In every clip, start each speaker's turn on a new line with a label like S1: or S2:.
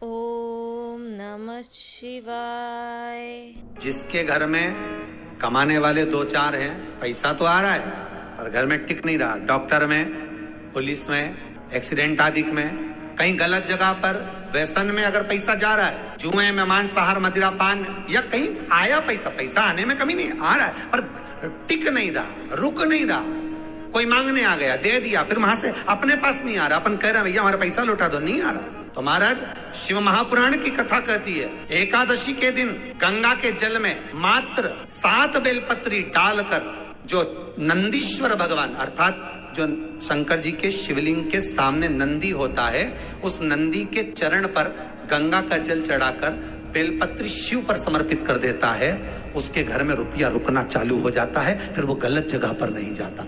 S1: ओम नमः शिवाय।
S2: जिसके घर में कमाने वाले दो चार हैं, पैसा तो आ रहा है पर घर में टिक नहीं रहा, डॉक्टर में, पुलिस में, एक्सीडेंट आदि में, कहीं गलत जगह पर, व्यसन में अगर पैसा जा रहा है, जुए में, मांसाहार, मदिरा पान, या कहीं आया पैसा आने में कमी नहीं, आ रहा है पर टिक नहीं रहा, रुक नहीं रहा, कोई मांगने आ गया, दे दिया, फिर वहां से अपने पास नहीं आ रहा, अपन कह रहे हैं भैया हमारा पैसा लौटा दो, नहीं आ रहा। तो महाराज शिव महापुराण की कथा कहती है, एकादशी के दिन गंगा के जल में मात्र 7 बेलपत्री डालकर जो नंदीश्वर भगवान अर्थात जो शंकर जी के शिवलिंग के सामने नंदी होता है, उस नंदी के चरण पर गंगा का जल चढ़ाकर बेलपत्री शिव पर समर्पित कर देता है, उसके घर में रुपया रुकना चालू हो जाता है, फिर वो गलत जगह पर नहीं जाता,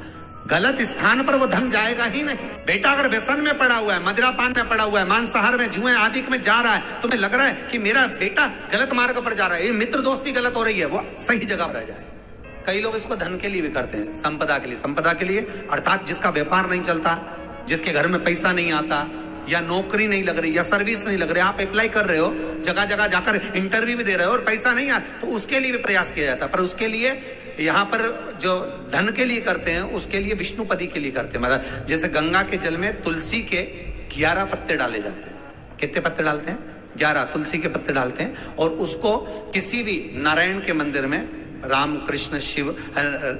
S2: गलत स्थान पर वो धन जाएगा ही नहीं। बेटा अगर व्यसन में पड़ा हुआ है, मदिरा पान में पड़ा हुआ है, मांसाहार में, जुए आदि में जा रहा है, तुम्हें लग रहा है कि मेरा बेटा गलत मार्ग पर जा रहा है, ये मित्र दोस्ती गलत हो रही है, वो सही जगह पर रह जाए। कई लोग इसको धन के लिए भी करते हैं, संपदा के लिए, संपदा के लिए अर्थात जिसका व्यापार नहीं चलता, जिसके घर में पैसा नहीं आता, या नौकरी नहीं लग रही, या सर्विस नहीं लग रही, आप अप्लाई कर रहे हो, जगह जगह जाकर इंटरव्यू भी दे रहे हो और पैसा नहीं आता, तो उसके लिए भी प्रयास किया जाता है। पर उसके लिए यहाँ पर जो धन के लिए करते हैं, उसके लिए विष्णुपदी के लिए करते हैं। मतलब जैसे गंगा के जल में तुलसी के 11 पत्ते डाले जाते हैं। कितने पत्ते डालते हैं? 11 तुलसी के पत्ते डालते हैं, और उसको किसी भी नारायण के मंदिर में, राम कृष्ण शिव,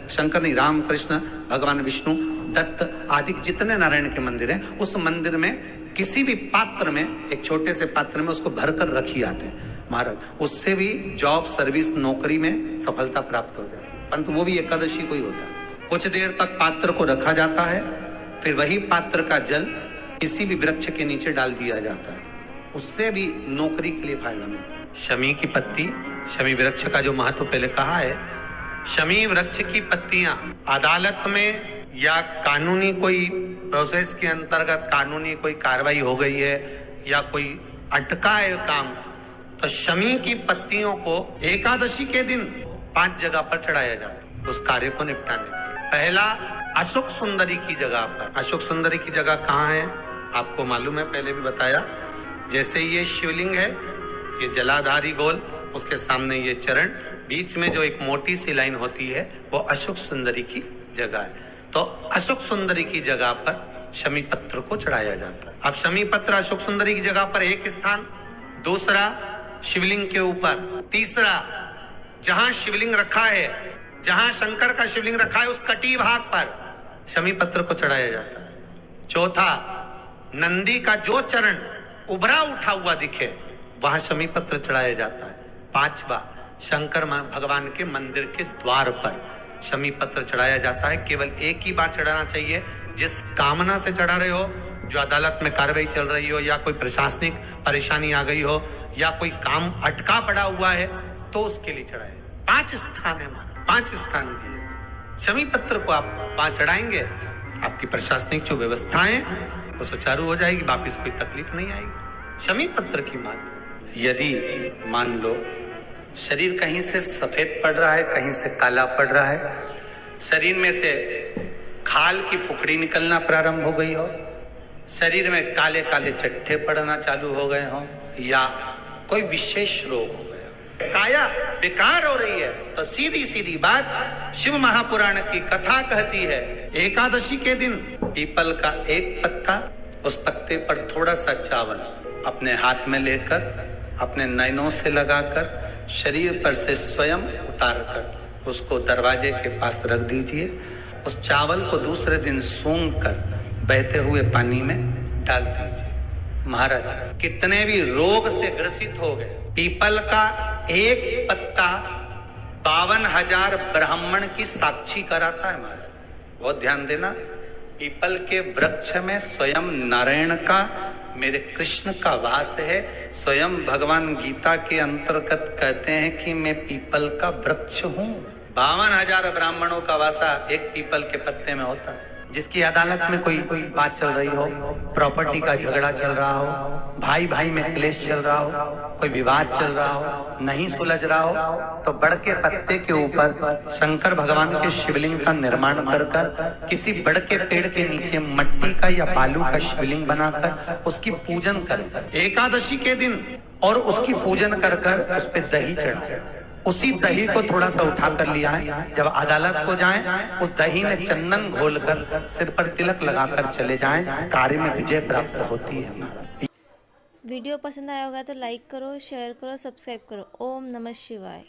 S2: शंकर नहीं, राम कृष्ण भगवान विष्णु, दत्त आदि जितने नारायण के मंदिर हैं, उस मंदिर में किसी भी पात्र में, एक छोटे से पात्र में उसको भरकर रखी आते हैं महाराज, उससे भी जॉब, सर्विस, नौकरी में सफलता प्राप्त हो जाती है। परंतु वो भी एकादशी को ही होता है। कुछ देर तक पात्र को रखा जाता है, फिर वही पात्र का जल किसी भी वृक्ष के नीचे डाल दिया जाता है, उससे भी नौकरी के लिए फायदा मिलता है। शमी की पत्ती, शमी वृक्ष का जो महत्व पहले कहा है, शमी वृक्ष की पत्तियां अदालत में या कानूनी कोई प्रोसेस के अंतर्गत कानूनी कोई कार्रवाई हो गई है या कोई अटका है काम, तो शमी की पत्तियों को एकादशी के दिन 5 जगह पर चढ़ाया जाता है उस कार्य को निपटाने के लिए। पहला अशोक सुंदरी की जगह पर। अशोक सुंदरी की जगह कहाँ है आपको मालूम है, पहले भी बताया। जैसे ये शिवलिंग है, ये जलाधारी गोल, उसके सामने ये चरण, बीच में जो एक मोटी सी लाइन होती है वो अशोक सुंदरी की जगह है। तो अशोक सुंदरी की जगह पर शमी पत्र को चढ़ाया जाता है। अब शमी पत्र अशोक सुंदरी की जगह पर एक स्थान, दूसरा शिवलिंग के ऊपर, तीसरा जहां शिवलिंग रखा है, जहां शंकर का शिवलिंग रखा है, उस कटी भाग पर शमी पत्र को चढ़ाया जाता है। चौथा, नंदी का जो चरण उभरा उठा हुआ दिखे वहां शमी पत्र चढ़ाया जाता है। पांचवा, शंकर भगवान के मंदिर के द्वार पर शमी पत्र चढ़ाया जाता है। केवल एक ही बार चढ़ाना चाहिए, जिस कामना से चढ़ा रहे हो, जो अदालत में कार्रवाई चल रही हो, या कोई प्रशासनिक परेशानी आ गई हो, या कोई काम अटका पड़ा हुआ है, तो उसके लिए चढ़ाए। 5 स्थान है हमारा, 5 स्थान दिए। शमी पत्र को आप 5 चढ़ाएंगे, आपकी प्रशासनिक जो व्यवस्थाएं वो सुचारू हो जाएगी, वापिस कोई तकलीफ नहीं आएगी। शमी पत्र की बात, यदि मान लो शरीर कहीं से सफेद पड़ रहा है, कहीं से काला पड़ रहा है, शरीर में से खाल की फुकड़ी निकलना प्रारंभ हो गई हो, शरीर में काले काले चट्टे पड़ना चालू हो गए हो, या कोई विशेष रोग हो गया, काया बेकार हो रही है, तो सीधी सीधी बात शिव महापुराण की कथा कहती है, एकादशी के दिन पीपल का एक पत्ता, उस पत्ते पर थोड़ा सा चावल अपने हाथ में लेकर, अपने नयनों से लगाकर, शरीर पर से स्वयं उतार कर उसको दरवाजे के पास रख दीजिए। उस चावल को दूसरे दिन सूंघ कर बहते हुए पानी में डाल दीजिए। महाराज कितने भी रोग से ग्रसित हो गए, पीपल का एक पत्ता 52,000 ब्राह्मण की साक्षी कराता है। महाराज बहुत ध्यान देना, पीपल के वृक्ष में स्वयं नारायण का, मेरे कृष्ण का वास है। स्वयं भगवान गीता के अंतर्गत कहते हैं कि मैं पीपल का वृक्ष हूं। 52,000 ब्राह्मणों का वासा एक पीपल के पत्ते में होता है। जिसकी अदालत में कोई बात चल रही हो, प्रॉपर्टी का झगड़ा चल रहा हो, भाई भाई में क्लेश चल रहा हो, कोई विवाद चल रहा हो, नहीं सुलझ रहा हो, तो बड़ के पत्ते के ऊपर शंकर भगवान के शिवलिंग का निर्माण कर किसी बड़ के पेड़ के नीचे मट्टी का या बालू का शिवलिंग बनाकर उसकी पूजन करें एकादशी के दिन, और उसकी पूजन कर उस पे दही चढ़ाएं। उसी दही को थोड़ा सा उठा कर लिया है, जब अदालत को जाएं, उस दही में चंदन घोलकर सिर पर तिलक लगाकर चले जाएं, कार्य में विजय प्राप्त होती है हमारा।
S1: वीडियो पसंद आया होगा तो लाइक करो, शेयर करो, सब्सक्राइब करो। ओम नमः शिवाय।